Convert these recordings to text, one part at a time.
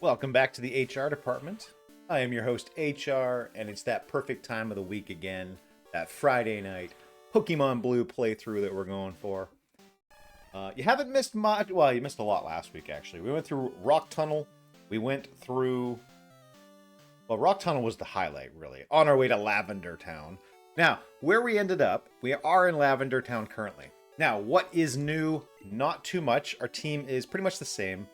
Welcome back to the HR department. I am your host, HR, and it's that perfect time of the week again, that Friday night Pokemon Blue playthrough that we're going for. You haven't missed much. Well, you missed a lot last week, actually. We went through Rock Tunnel. We went through. Well, Rock Tunnel was the highlight, really, on our way to Lavender Town. Now, where we ended up, we are in Lavender Town currently. Now, what is new? Not too much. Our team is pretty much the same.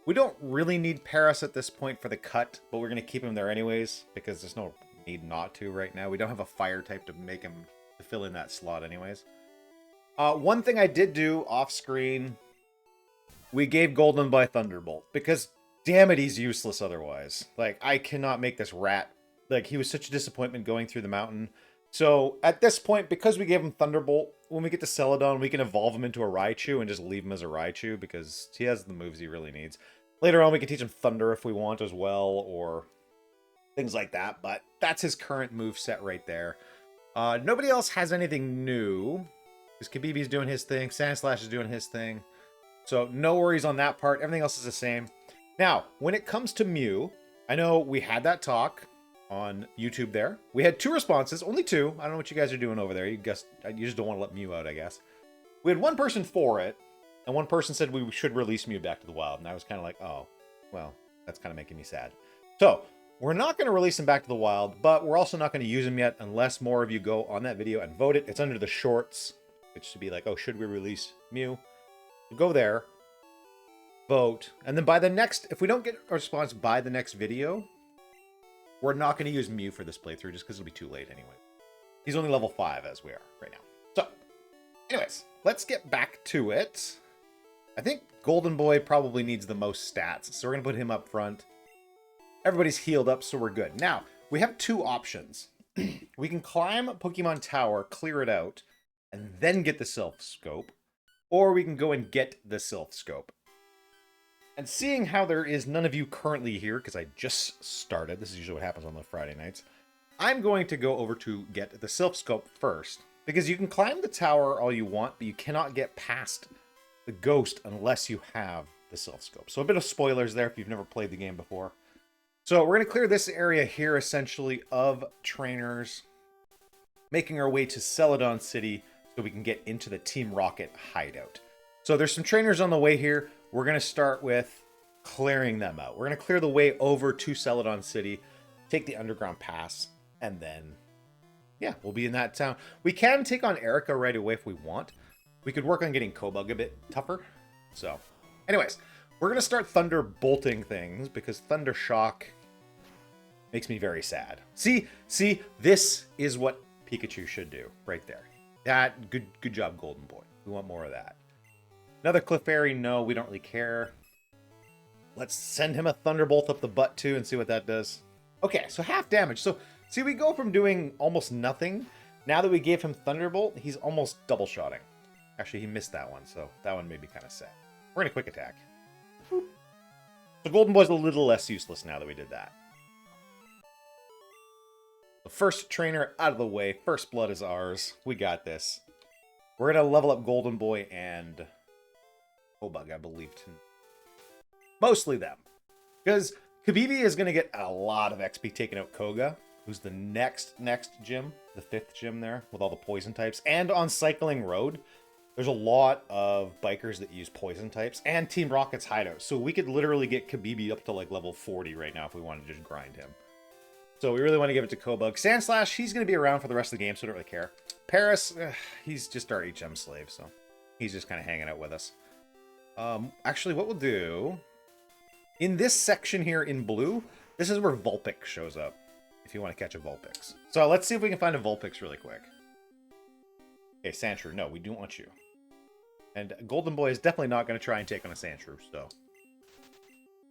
We don't really need Paris at this point for the cut, but we're going to keep him there anyways, because there's no need not to right now. We don't have a fire type to make him to fill in that slot anyways. One thing I did do off screen, we gave Golden Boy Thunderbolt, because damn it, he's useless otherwise. Like, I cannot make this rat. Like, he was such a disappointment going through the mountain. So, at this point, because we gave him Thunderbolt, when we get to Celadon, we can evolve him into a Raichu and just leave him as a Raichu, because he has the moves he really needs. Later on, we can teach him Thunder if we want as well, or things like that, but that's his current move set right there. Nobody else has anything new, because Kabibi's doing his thing, Sandslash is doing his thing, so no worries on that part. Everything else is the same. Now, when it comes to Mew, I know we had that talk on YouTube there. We had 2 responses, only 2. I don't know what you guys are doing over there. You just don't want to let Mew out, I guess. We had 1 person for it, and 1 person said we should release Mew back to the wild, and I was kind of like, oh, well, that's kind of making me sad. So, we're not going to release him back to the wild, but we're also not going to use him yet unless more of you go on that video and vote it. It's under the shorts, which should be like, oh, should we release Mew? Go there, vote, and then by the next, if we don't get a response by the next video, we're not going to use Mew for this playthrough just because it'll be too late anyway. He's only level 5 as we are right now. So, anyways, let's get back to it. I think Golden Boy probably needs the most stats, so we're going to put him up front. Everybody's healed up, so we're good. Now, we have 2 options. We can climb Pokemon Tower, clear it out, and then get the Silph Scope, or we can go and get the Silph Scope. And seeing how there is none of you currently here, because I just started, this is usually what happens on the Friday nights, I'm going to go over to get the Silph Scope first, because you can climb the tower all you want, but you cannot get past the ghost unless you have the Silph Scope. So a bit of spoilers there if you've never played the game before. So we're going to clear this area here, essentially, of trainers, making our way to Celadon City so we can get into the Team Rocket hideout. So there's some trainers on the way here. We're going to start with clearing them out. We're going to clear the way over to Celadon City, take the underground pass, and then, yeah, we'll be in that town. We can take on Erica right away if we want. We could work on getting Kobug a bit tougher. So, anyways, we're going to start Thunder bolting things because Thunder Shock makes me very sad. See, this is what Pikachu should do right there. That, good job, Golden Boy. We want more of that. Another Clefairy, no, we don't really care. Let's send him a Thunderbolt up the butt too and see what that does. Okay, so half damage. So, see, we go from doing almost nothing. Now that we gave him Thunderbolt, he's almost double shotting. Actually, he missed that one, so that one made me kind of sad. We're going to quick attack. So Golden Boy's a little less useless now that we did that. The first trainer out of the way. First blood is ours. We got this. We're going to level up Golden Boy and Kobug, I believe. Mostly them. Because Kabibi is going to get a lot of XP taking out Koga, who's the next gym, the 5th gym there, with all the poison types. And on Cycling Road, there's a lot of bikers that use poison types, and Team Rocket's hideout. So we could literally get Kabibi up to like level 40 right now if we wanted to just grind him. So we really want to give it to Kobug. Sandslash, he's going to be around for the rest of the game, so I don't really care. Paris, he's just our HM slave, so he's just kind of hanging out with us. Actually, what we'll do, in this section here in blue, this is where Vulpix shows up, if you want to catch a Vulpix. So let's see if we can find a Vulpix really quick. Okay, Sandshrew, no, we don't want you. And Golden Boy is definitely not going to try and take on a Sandshrew, so.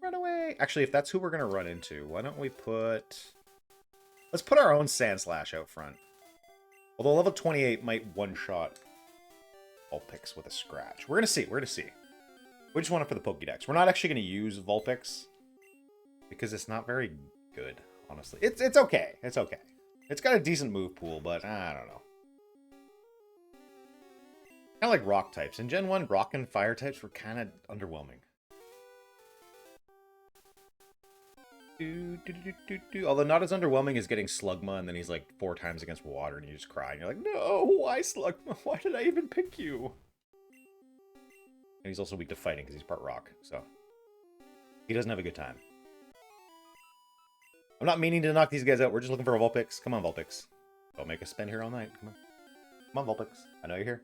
Run away! Actually, if that's who we're going to run into, why don't we put... Let's put our own Sandslash out front. Although level 28 might one-shot Vulpix with a scratch. We're going to see, we're going to see. We just want it for the Pokédex. We're not actually going to use Vulpix because it's not very good, honestly. It's okay. It's okay. It's got a decent move pool, but I don't know. Kind of like rock types. In Gen 1, rock and fire types were kind of underwhelming. Although not as underwhelming as getting Slugma, and then he's like 4 times against water, and you just cry, and you're like, no, why Slugma? Why did I even pick you? And he's also weak to fighting because he's part rock, so he doesn't have a good time. I'm not meaning to knock these guys out. We're just looking for a Vulpix. Come on, Vulpix. Don't make us spend here all night. Come on. Come on, Vulpix. I know you're here.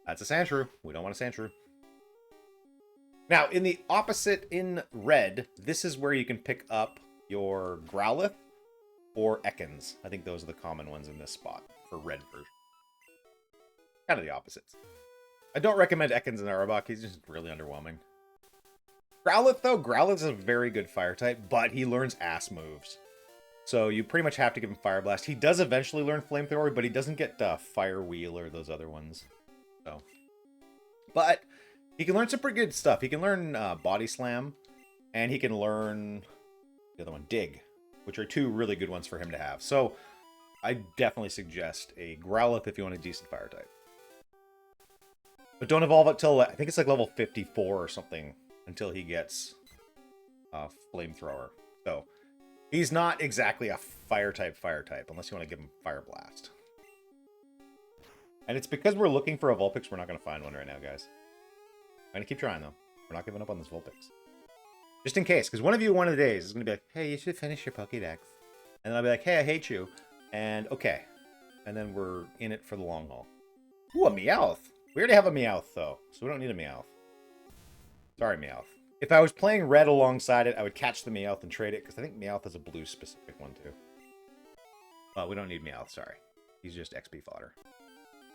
That's a Sandshrew. We don't want a Sandshrew. Now, in the opposite, in red, this is where you can pick up your Growlithe or Ekans. I think those are the common ones in this spot for red version. Kind of the opposites. I don't recommend Ekans and Arbok. He's just really underwhelming. Growlithe, though, Growlithe's a very good fire type, but he learns ass moves. So you pretty much have to give him Fire Blast. He does eventually learn Flamethrower, but he doesn't get Fire Wheel or those other ones. So, but he can learn some pretty good stuff. He can learn Body Slam, and he can learn the other one, Dig, which are 2 really good ones for him to have. So I definitely suggest a Growlithe if you want a decent fire type. But don't evolve it till, I think it's like level 54 or something, until he gets Flamethrower. So he's not exactly a fire type, unless you want to give him Fire Blast. And it's because we're looking for a Vulpix, we're not going to find one right now, guys. I'm going to keep trying, though. We're not giving up on this Vulpix. Just in case, because one of you one of the days is going to be like, hey, you should finish your Pokédex. And then I'll be like, hey, I hate you. And okay. And then we're in it for the long haul. Ooh, a Meowth. We already have a Meowth, though, so we don't need a Meowth. Sorry, Meowth. If I was playing red alongside it, I would catch the Meowth and trade it, because I think Meowth is a blue-specific one, too. Well, we don't need Meowth, sorry. He's just XP fodder.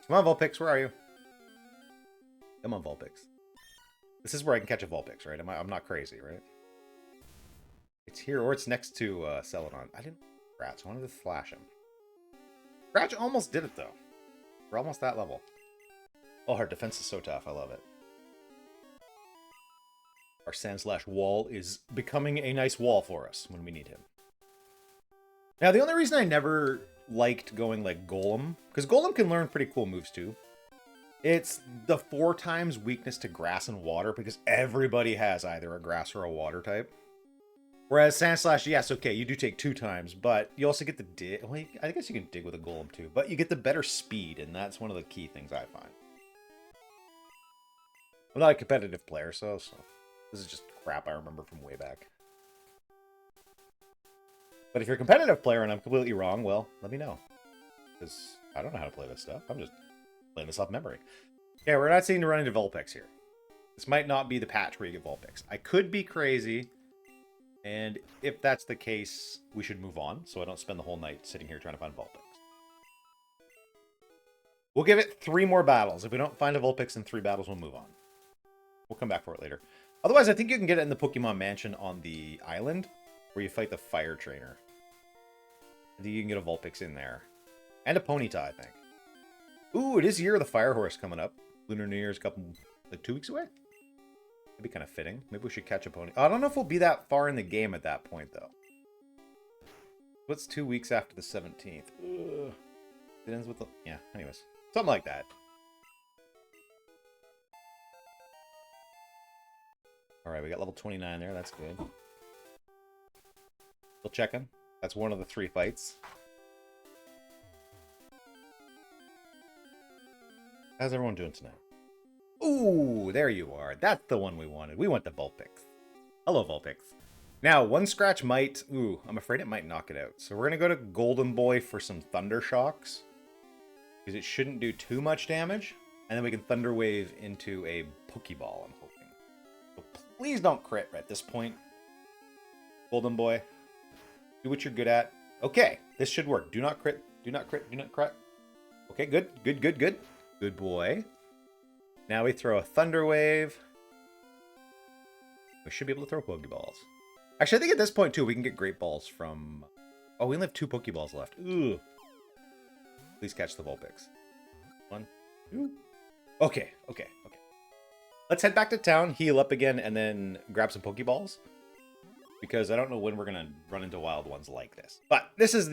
Come on, Vulpix, where are you? Come on, Vulpix. This is where I can catch a Vulpix, right? I'm not crazy, right? It's here, or it's next to Celadon. I didn't Scratch. I wanted to slash him. Scratch almost did it, though. We're almost that level. Oh, our defense is so tough. I love it. Our Sandslash wall is becoming a nice wall for us when we need him. Now, the only reason I never liked going like Golem, because Golem can learn pretty cool moves too. It's the 4 times weakness to grass and water, because everybody has either a grass or a water type. Whereas Sandslash, yes, okay, you do take 2 times, but you also get the dig. Well, I guess you can dig with a Golem too, but you get the better speed, and that's one of the key things I find. I'm not a competitive player, so this is just crap I remember from way back. But if you're a competitive player and I'm completely wrong, well, let me know. Because I don't know how to play this stuff. I'm just playing this off memory. Yeah, we're not seeing to run into Vulpix here. This might not be the patch where you get Vulpix. I could be crazy, and if that's the case, we should move on, so I don't spend the whole night sitting here trying to find Vulpix. We'll give it 3 more battles. If we don't find a Vulpix in 3 battles, we'll move on. We'll come back for it later. Otherwise, I think you can get it in the Pokemon Mansion on the island, where you fight the Fire Trainer. I think you can get a Vulpix in there. And a Ponyta, I think. Ooh, it is Year of the Fire Horse coming up. Lunar New Year's a couple, like 2 weeks away? That'd be kind of fitting. Maybe we should catch a Pony. I don't know if we'll be that far in the game at that point, though. What's 2 weeks after the 17th? Ugh. It ends with the... Yeah, anyways. Something like that. Alright, we got level 29 there. That's good. Still checking. That's one of the 3 fights. How's everyone doing tonight? Ooh, there you are. That's the one we wanted. We want the Vulpix. Hello, Vulpix. Now, 1 scratch might... Ooh, I'm afraid it might knock it out. So we're going to go to Golden Boy for some Thunder Shocks. Because it shouldn't do too much damage. And then we can Thunder Wave into a Pokeball, I'm hoping. So please don't crit at this point. Golden Boy. Do what you're good at. Okay, this should work. Do not crit. Do not crit. Do not crit. Okay, good. Good, good, good. Good boy. Now we throw a Thunder Wave. We should be able to throw Pokeballs. Actually, I think at this point, too, we can get Great Balls from... Oh, we only have 2 Pokeballs left. Ooh. Please catch the Vulpix. 1, 2. Okay, okay, okay. Let's head back to town, heal up again, and then grab some Pokeballs. Because I don't know when we're going to run into wild ones like this. But this is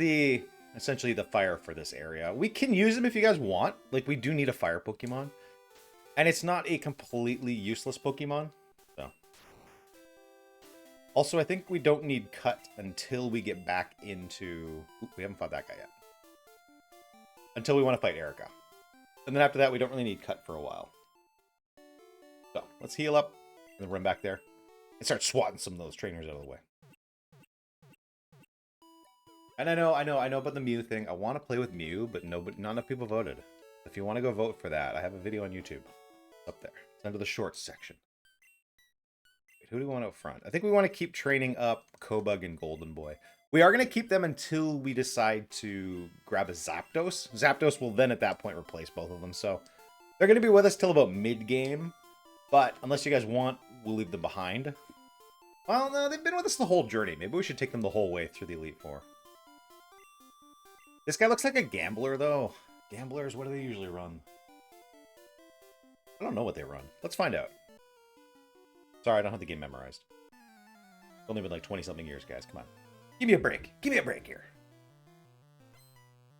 essentially the fire for this area. We can use them if you guys want. Like, we do need a fire Pokemon. And it's not a completely useless Pokemon. So. Also, I think we don't need cut until we get back into... Oop, we haven't fought that guy yet. Until we want to fight Erica. And then after that, we don't really need cut for a while. So, let's heal up, and then run back there, and start swatting some of those trainers out of the way. And I know about the Mew thing. I want to play with Mew, but not enough people voted. If you want to go vote for that, I have a video on YouTube. Up there. It's under the shorts section. Wait, who do we want out front? I think we want to keep training up Kobug and Golden Boy. We are going to keep them until we decide to grab a Zapdos. Zapdos will then at that point replace both of them. So they're going to be with us till about mid-game. But unless you guys want, we'll leave them behind. Well, no, they've been with us the whole journey. Maybe we should take them the whole way through the Elite Four. This guy looks like a gambler, though. Gamblers, what do they usually run? I don't know what they run. Let's find out. Sorry, I don't have the game memorized. It's only been like 20-something years, guys. Come on. Give me a break. Give me a break here.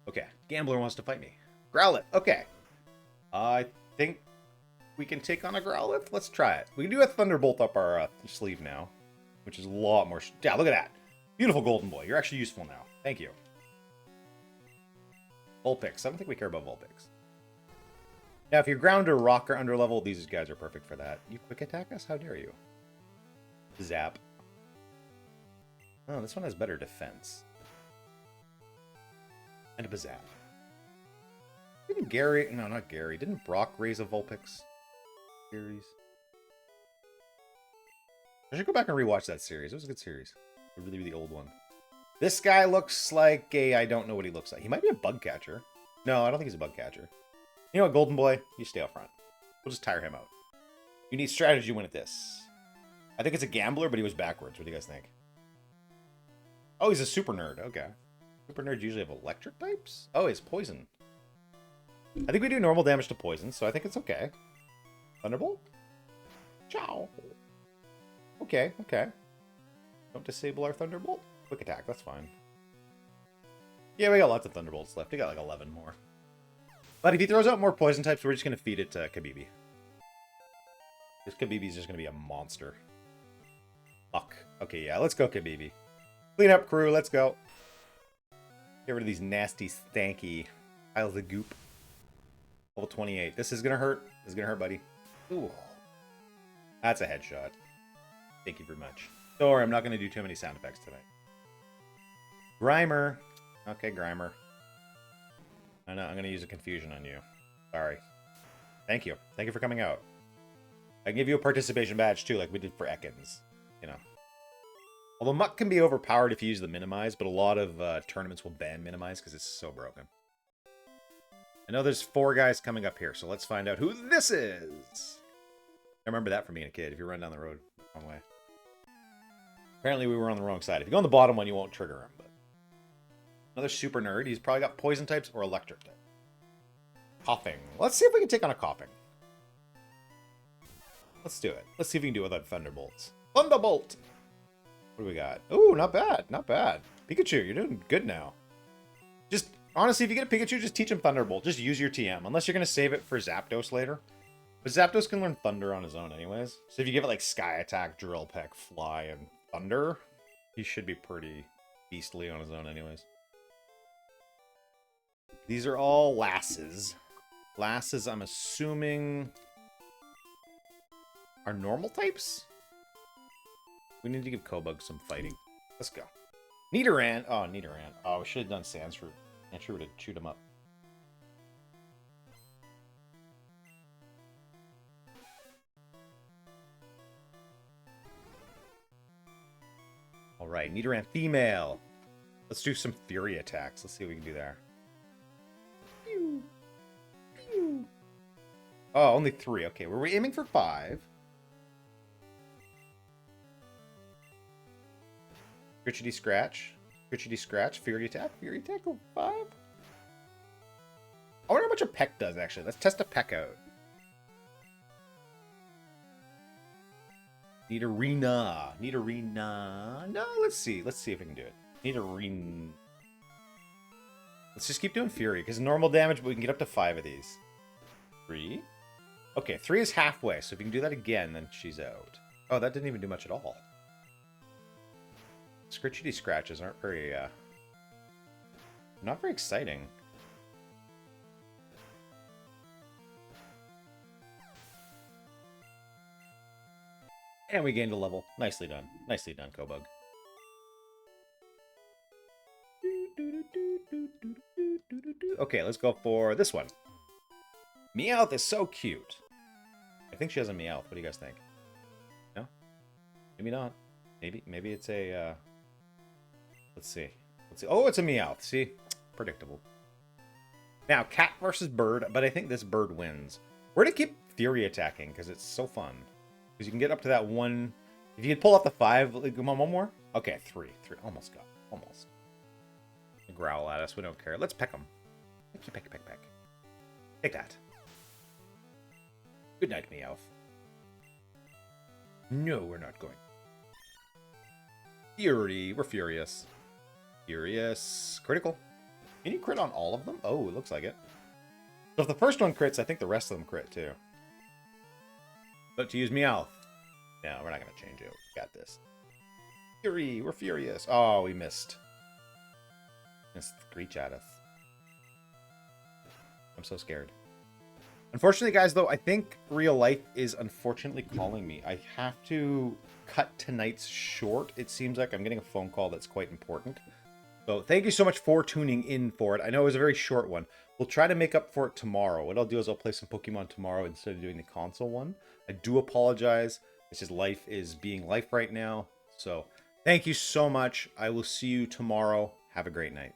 Okay. Gambler wants to fight me. Growlithe. Okay. I think we can take on a Growlithe. Let's try it. We can do a Thunderbolt up our sleeve now, which is a lot more... Yeah, look at that. Beautiful Golden Boy. You're actually useful now. Thank you. Vulpix. I don't think we care about Vulpix. Now, if you're ground or rock or under level, these guys are perfect for that. You quick attack us? How dare you? Zap. Oh, this one has better defense. And a Bazap. Didn't Gary... No, not Gary. Didn't Brock raise a Vulpix series? I should go back and rewatch that series. It was a good series. A really, really old one. This guy looks like a... I don't know what he looks like. He might be a bug catcher. No, I don't think he's a bug catcher. You know what, Golden Boy? You stay up front. We'll just tire him out. You need strategy to win at this. I think it's a gambler, but he was backwards. What do you guys think? Oh, he's a super nerd. Okay. Super nerds usually have electric types? Oh, he's poison. I think we do normal damage to poison, so I think it's okay. Thunderbolt? Ciao. Okay, okay. Don't disable our Thunderbolt? Quick attack, that's fine. Yeah, we got lots of Thunderbolts left. We got like 11 more. But if he throws out more poison types, we're just going to feed it to Kabibi. This Kabibi's just going to be a monster. Fuck. Okay, yeah, let's go, Kabibi. Clean up, crew. Let's go. Get rid of these nasty, stanky piles of goop. Level 28. This is going to hurt. This is going to hurt, buddy. Ooh. That's a headshot. Thank you very much. Don't worry, I'm not going to do too many sound effects tonight. Grimer. Okay, Grimer. I know, I'm going to use a confusion on you. Sorry. Thank you. Thank you for coming out. I can give you a participation badge, too, like we did for Ekans. You know. Although Muck can be overpowered if you use the Minimize, but a lot of tournaments will ban Minimize because it's so broken. I know there's 4 guys coming up here, so let's find out who this is. I remember that from being a kid, if you run down the road the wrong way. Apparently we were on the wrong side. If you go on the bottom one, you won't trigger him, but... Another super nerd. He's probably got poison types or electric type. Koffing. Let's see if we can take on a Koffing. Let's do it. Let's see if we can do it without Thunderbolts. Thunderbolt! What do we got? Ooh, not bad. Not bad. Pikachu, you're doing good now. Just, honestly, if you get a Pikachu, just teach him Thunderbolt. Just use your TM. Unless you're going to save it for Zapdos later. But Zapdos can learn Thunder on his own anyways. So if you give it like Sky Attack, Drill Peck, Fly, and Thunder, he should be pretty beastly on his own anyways. These are all lasses. Lasses, I'm assuming, are normal types? We need to give Kobug some fighting. Let's go. Nidoran. Oh, Nidoran. Oh, we should have done Sandshrew. Sandshrew would have chewed him up. Alright, Nidoran female. Let's do some Fury attacks. Let's see what we can do there. Oh, only 3. Okay, were we aiming for 5? Scritchity Scratch. Scritchity Scratch. Fury Attack. Fury Attack. Go 5. I wonder how much a Peck does, actually. Let's test a Peck out. Nidorina. Nidorina. No, let's see. Let's see if we can do it. Nidorina. Let's just keep doing Fury, because normal damage, but we can get up to 5 of these. 3. Okay, 3 is halfway, so if you can do that again, then she's out. Oh, that didn't even do much at all. Scritchity scratches aren't very, not very exciting. And we gained a level. Nicely done. Nicely done, Kobug. Okay, let's go for this one. Meowth is so cute. I think she has a Meowth. What do you guys think? No? Maybe not. Maybe it's a, let's see. Oh, it's a Meowth. See? Predictable. Now, cat versus bird, but I think this bird wins. We're going to keep Fury attacking, because it's so fun. Because you can get up to that one... If you can pull off the 5, like, come on, one more? Okay, 3. Almost got. Almost. Growl at us. We don't care. Let's peck them. Peck. Take that. Good night, Meowth. No, we're not going. Fury. We're furious. Furious. Critical. Can you crit on all of them? Oh, it looks like it. So if the first one crits, I think the rest of them crit too. But to use Meowth. No, we're not going to change it. We got this. Fury. We're furious. Oh, we missed. Missed Screech at us. I'm so scared. Unfortunately, guys, though, I think real life is unfortunately calling me. I have to cut tonight's short. It seems like I'm getting a phone call that's quite important. So thank you so much for tuning in for it. I know it was a very short one. We'll try to make up for it tomorrow. What I'll do is I'll play some Pokemon tomorrow instead of doing the console one. I do apologize. It's just life is being life right now. So thank you so much. I will see you tomorrow. Have a great night.